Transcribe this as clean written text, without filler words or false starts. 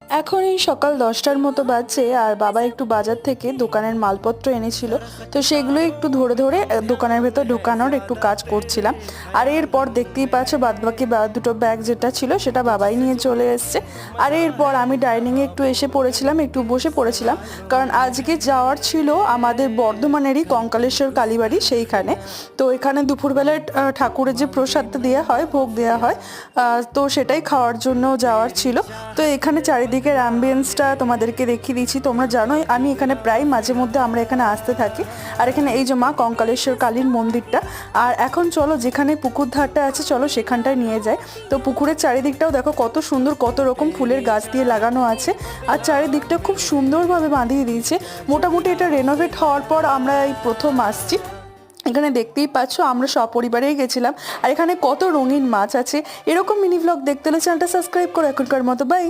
এখন এই সকাল 10টার মতো বাজছে আর বাবা একটু বাজার থেকে দোকানের মালপত্র এনেছিল। তো সেগুলো একটু ধরে ধরে দোকানের ভেতর ঢোকানোর একটু কাজ করছিলাম। আর এরপর দেখতেই পাচ্ছ বাদবাকি দুটো ব্যাগ যেটা ছিল সেটা বাবাই নিয়ে চলে এসছে। আর এরপর আমি ডাইনিংয়ে একটু এসে পড়েছিলাম, একটু বসে পড়েছিলাম, কারণ আজকে যাওয়ার ছিল আমাদের বর্ধমানেরই কঙ্কালেশ্বর কালীবাড়ি সেইখানে। তো এখানে দুপুরবেলায় ঠাকুরের যে প্রসাদটা দেওয়া হয়, ভোগ দেওয়া হয়, তো সেটাই খাওয়ার জন্য যাওয়ার ছিল। তো এখানে চারিদিকের অ্যাম্বিয়েন্সটা তোমাদেরকে দেখিয়ে দিচ্ছি। তোমরা জানোই আমি এখানে প্রায় মাঝে মধ্যে আমরা এখানে আসতে থাকি। আর এখানে এই যে মা কঙ্কালেশ্বর কালীর মন্দিরটা। আর এখন চলো যেখানে পুকুর ধারটা আছে চলো সেখানটায় নিয়ে যাই। তো পুকুরের চারিদিকটাও দেখো কত সুন্দর, কত রকম ফুলের গাছ দিয়ে লাগানো আছে। আর চারিদিকটা খুব সুন্দরভাবে বাঁধিয়ে দিয়েছে। মোটামুটি এটা রেনোভেট হওয়ার পর আমরা এই প্রথম আসছি। এখানে দেখতেই পাচ্ছ আমরা সপরিবারেই গেছিলাম। আর এখানে কত রঙিন মাছ আছে। এরকম মিনি ব্লগ দেখতে হলে চ্যানেলটা সাবস্ক্রাইব করো। এখনকার মতো বাই।